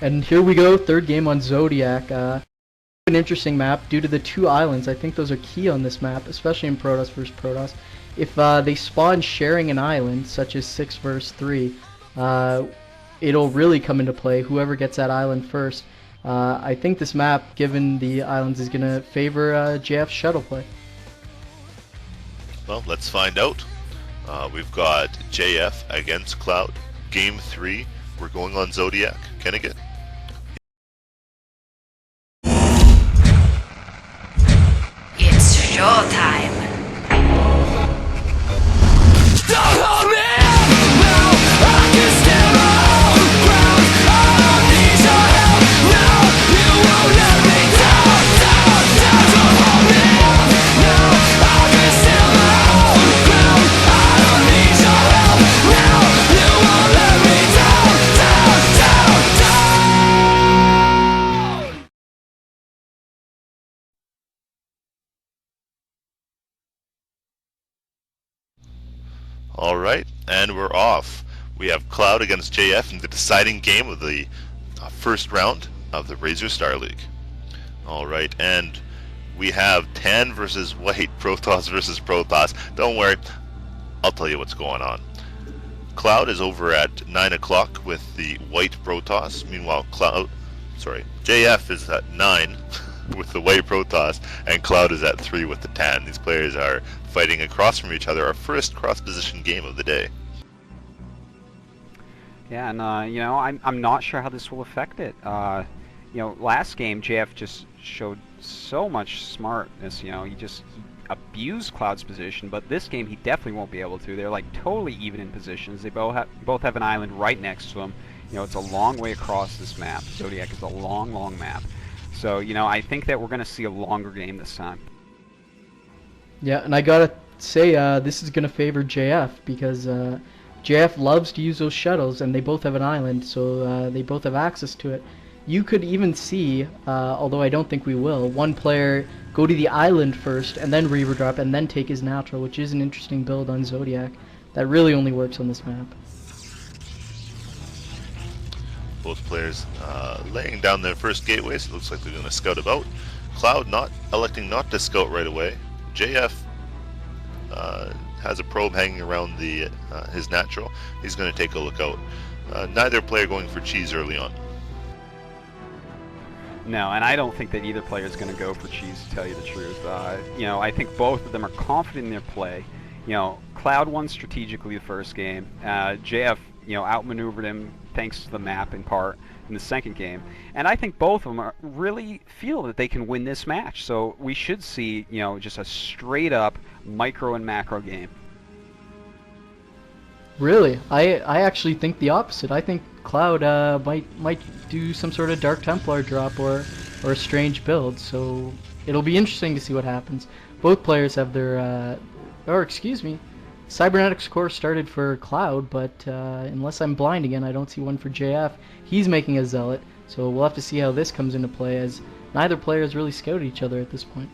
And here we go, third game on Zodiac. An interesting map due to the two islands. I think those are key on this map, especially in Protoss versus Protoss. If they spawn sharing an island, such as 6 versus 3, it'll really come into play, whoever gets that island first. I think this map, given the islands, is going to favor JF's shuttle play. Well, let's find out. We've got JF against ClouD. Game 3, we're going on Zodiac. Kennegan. It's showtime. Don't hold me now. I can stand my own ground. I don't need your help. No, you won't let me down. Don't hold me now. I can stand my own ground. I don't need your help. No, you won't let me down. Alright, and we're off. We have ClouD against JF in the deciding game of the first round of the Razer StarLeague. Alright, and we have tan versus white, Protoss versus Protoss. Don't worry, I'll tell you what's going on. ClouD is over at 9 o'clock with the white Protoss. Meanwhile, JF is at 9 with the white Protoss, and ClouD is at 3 with the tan. These players are fighting across from each other, our first cross-position game of the day. Yeah, and you know, I'm not sure how this will affect it. You know, last game JF just showed so much smartness. You know, he abused ClouD's position, but this game he definitely won't be able to. They're like totally even in positions. They both have an island right next to them. You know, it's a long way across this map. Zodiac is a long map. So, you know, I think that we're going to see a longer game this time. Yeah, and I gotta say, this is gonna favor JF because JF loves to use those shuttles, and they both have an island, so they both have access to it. You could even see, although I don't think we will, one player go to the island first, and then Reaver drop, and then take his natural, which is an interesting build on Zodiac. That really only works on this map. Both players laying down their first gateways. It looks like they're going to scout about. ClouD electing not to scout right away. JF has a probe hanging around his natural. He's going to take a look out. Neither player going for cheese early on. No, and I don't think that either player is going to go for cheese, to tell you the truth. You know, I think both of them are confident in their play. You know, ClouD won strategically the first game. JF, you know, outmaneuvered him thanks to the map in part in the second game. And I think both of them really feel that they can win this match. So we should see, you know, just a straight up micro and macro game. Really? I actually think the opposite. I think ClouD might do some sort of Dark Templar drop or a strange build. So it'll be interesting to see what happens. Both players have their Cybernetics core started for ClouD, but unless I'm blind again, I don't see one for JF. He's making a Zealot, so we'll have to see how this comes into play, as neither player has really scouted each other at this point.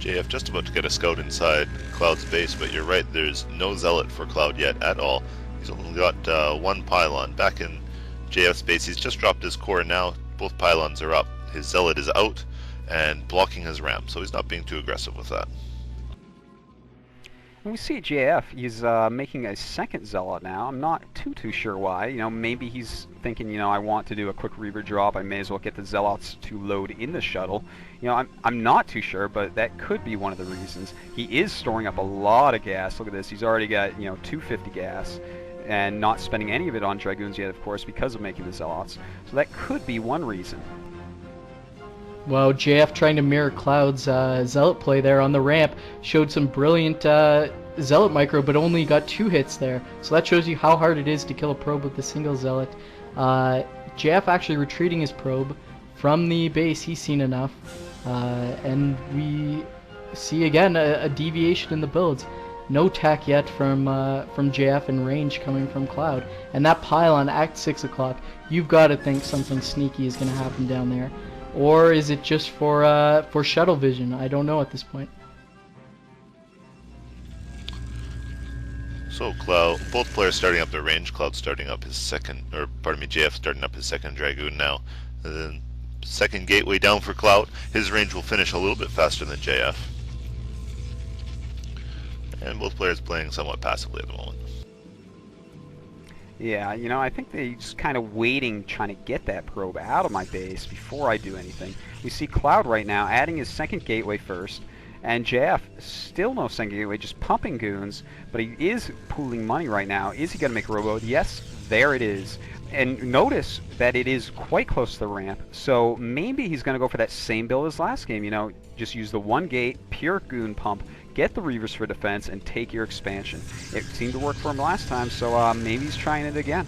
JF just about to get a scout inside ClouD's base, but you're right, there's no Zealot for ClouD yet at all. He's only got one pylon. Back in JF's base, he's just dropped his core now. Both pylons are up. His Zealot is out and blocking his ramp, so he's not being too aggressive with that. And we see JF, he's making a second Zealot now. I'm not too sure why. You know, maybe he's thinking, you know, I want to do a quick Reaver drop. I may as well get the Zealots to load in the shuttle. You know, I'm not too sure, but that could be one of the reasons. He is storing up a lot of gas. Look at this. He's already got, you know, 250 gas, and not spending any of it on Dragoons yet, of course, because of making the Zealots. So that could be one reason. Well, JF trying to mirror ClouD's Zealot play there on the ramp showed some brilliant Zealot micro, but only got 2 hits there. So that shows you how hard it is to kill a probe with a single Zealot. JF actually retreating his probe from the base. He's seen enough. And we see again a deviation in the builds. No tech yet from JF and range coming from ClouD. And that pylon at 6 o'clock, you've got to think something sneaky is going to happen down there. Or is it just for shuttle vision? I don't know at this point. So Cloud, both players starting up their range. Cloud starting up his second, or pardon me, JF starting up his second Dragoon now. And then second gateway down for Cloud. His range will finish a little bit faster than JF. And both players playing somewhat passively at the moment. Yeah, you know, I think they're just kind of waiting, trying to get that probe out of my base before I do anything. We see Cloud right now adding his second gateway first, and JF still no second gateway, just pumping goons, but he is pooling money right now. Is he going to make a robo? Yes, there it is. And notice that it is quite close to the ramp, so maybe he's going to go for that same build as last game, you know, just use the one gate, pure goon pump, get the Reavers for defense, and take your expansion. It seemed to work for him last time, so maybe he's trying it again.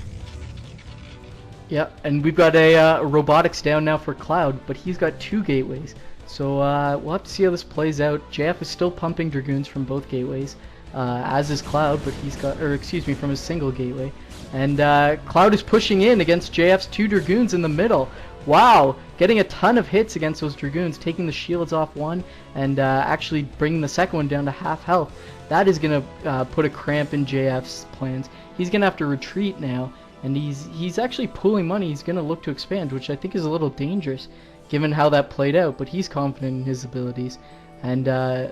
Yeah, and we've got a robotics down now for Cloud, but he's got 2 gateways. So we'll have to see how this plays out. JF is still pumping Dragoons from both gateways, as is Cloud, but he's got, or excuse me, from his single gateway. And Cloud is pushing in against JF's 2 Dragoons in the middle. Wow, getting a ton of hits against those Dragoons, taking the shields off one, and actually bringing the second one down to half health. That is going to put a cramp in JF's plans. He's going to have to retreat now, and he's actually pooling money. He's going to look to expand, which I think is a little dangerous, given how that played out, but he's confident in his abilities. And oh,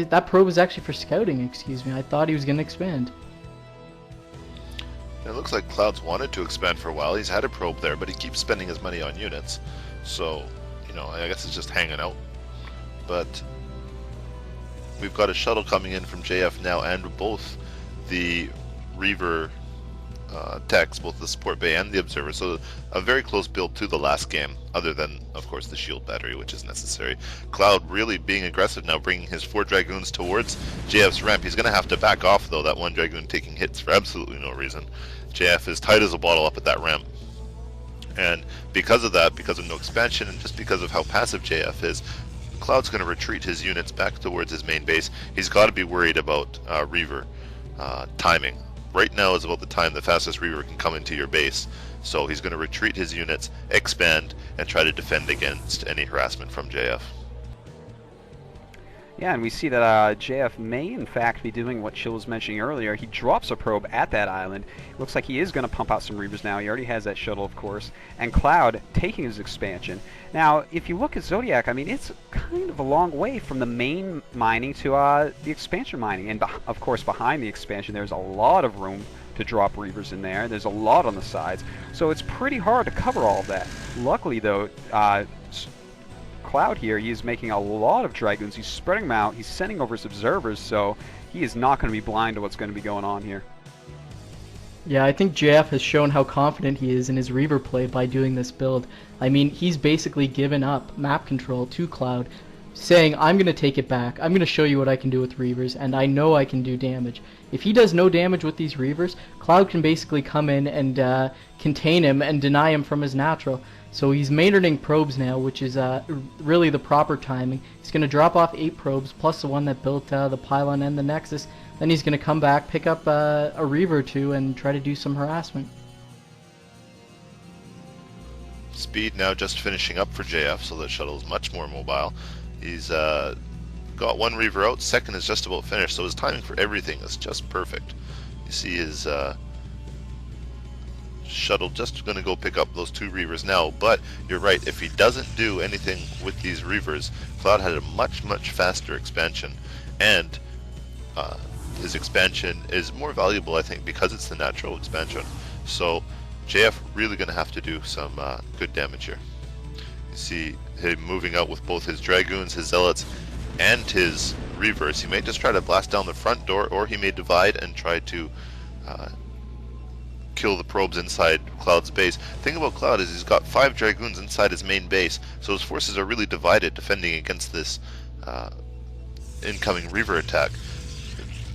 that probe was actually for scouting, excuse me. I thought he was going to expand. It looks like Cloud's wanted to expand for a while. He's had a probe there, but he keeps spending his money on units. So, you know, I guess it's just hanging out. But we've got a shuttle coming in from JF now, and both the Reaver techs, both the support bay and the observer. So a very close build to the last game, other than, of course, the shield battery, which is necessary. Cloud really being aggressive now, bringing his 4 Dragoons towards JF's ramp. He's going to have to back off, though, that one Dragoon taking hits for absolutely no reason. JF is tight as a bottle up at that ramp. And because of that, because of no expansion, and just because of how passive JF is, Cloud's going to retreat his units back towards his main base. He's got to be worried about Reaver timing. Right now is about the time the fastest Reaver can come into your base. So he's going to retreat his units, expand, and try to defend against any harassment from JF. Yeah, and we see that JF may in fact be doing what Chill was mentioning earlier. He drops a probe at that island. Looks like he is going to pump out some Reavers now. He already has that shuttle, of course. And Cloud taking his expansion. Now, if you look at Zodiac, I mean, it's kind of a long way from the main mining to the expansion mining. And of course, behind the expansion, there's a lot of room to drop Reavers in there. There's a lot on the sides. So it's pretty hard to cover all of that. Luckily, though, Cloud here, he is making a lot of Dragoons. He's spreading them out. He's sending over his observers, so he is not going to be blind to what's going to be going on here. Yeah, I think JF has shown how confident he is in his Reaver play by doing this build. I mean, he's basically given up map control to Cloud, saying, I'm going to take it back. I'm going to show you what I can do with Reavers, and I know I can do damage. If he does no damage with these Reavers, Cloud can basically come in and contain him and deny him from his natural. So he's maynarding probes now, which is really the proper timing. He's going to drop off 8 probes, plus the one that built the pylon and the nexus. Then he's going to come back, pick up a Reaver or 2, and try to do some harassment. Speed now just finishing up for JF, so the shuttle is much more mobile. He's got 1 Reaver out, second is just about finished, so his timing for everything is just perfect. You see his shuttle just going to go pick up those 2 Reavers now, but you're right, if he doesn't do anything with these Reavers, Cloud had a much faster expansion, and his expansion is more valuable, I think, because it's the natural expansion. So JF really going to have to do some good damage here. You see him moving out with both his Dragoons, his Zealots, and his Reavers. He may just try to blast down the front door, or he may divide and try to kill the probes inside Cloud's base. The thing about Cloud is he's got 5 Dragoons inside his main base, so his forces are really divided defending against this incoming Reaver attack.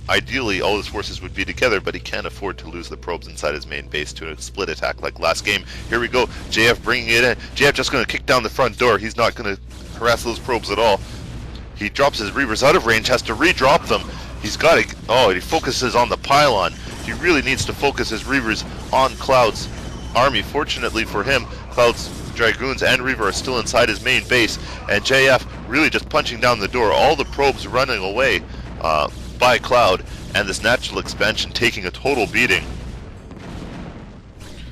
Ideally, all his forces would be together, but he can't afford to lose the probes inside his main base to a split attack like last game. Here we go, JF bringing it in. JF just going to kick down the front door. He's not going to harass those probes at all. He drops his Reavers out of range, has to re-drop them. He's got to, oh, he focuses on the pylon. He really needs to focus his Reavers on Cloud's army. Fortunately for him, Cloud's Dragoons and Reaver are still inside his main base, and JF really just punching down the door. All the probes running away by Cloud, and this natural expansion taking a total beating.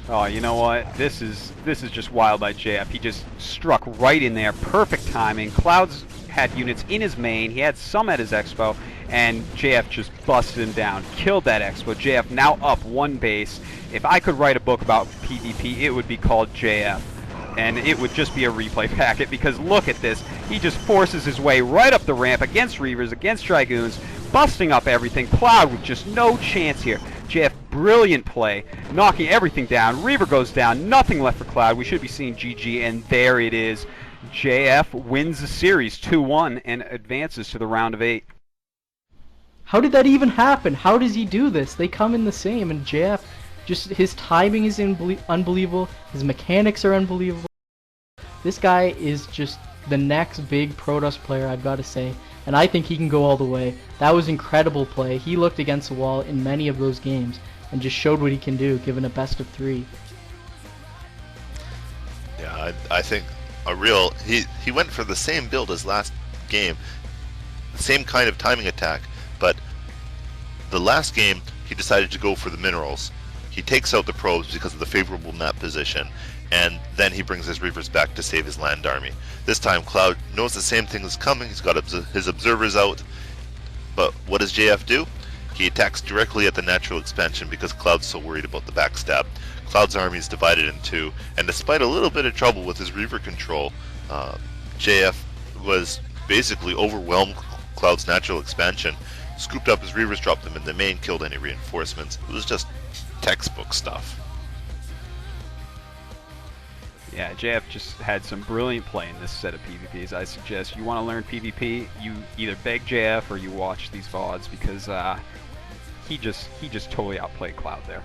Oh, you know what? This is just wild by JF. He just struck right in there. Perfect timing. Cloud's had units in his main. He had some at his expo, and JF just busted him down. Killed that expo. JF now up 1 base. If I could write a book about PvP, it would be called JF. And it would just be a replay packet, because look at this. He just forces his way right up the ramp against Reavers, against Dragoons, busting up everything. Cloud with just no chance here. JF, brilliant play, knocking everything down. Reaver goes down, nothing left for Cloud. We should be seeing GG, and there it is. JF wins the series 2-1 and advances to the round of 8. How did that even happen? How does he do this? They come in the same, and JF, just his timing is unbelievable. His mechanics are unbelievable. This guy is just the next big Protoss player, I've got to say. And I think he can go all the way. That was incredible play. He looked against the wall in many of those games and just showed what he can do, given a best of 3. Yeah, I think he went for the same build as last game, the same kind of timing attack, but the last game he decided to go for the minerals. He takes out the probes because of the favorable map position, and then he brings his Reavers back to save his land army. This time Cloud knows the same thing is coming. He's got his observers out, but what does JF do? He attacks directly at the natural expansion because Cloud's so worried about the backstab. Cloud's army is divided in 2, and despite a little bit of trouble with his Reaver control, JF was basically overwhelmed Cloud's natural expansion, scooped up his Reavers, dropped them in the main, killed any reinforcements. It was just textbook stuff. Yeah, JF just had some brilliant play in this set of PvPs. I suggest you want to learn PvP, you either beg JF or you watch these VODs, because he just totally outplayed Cloud there.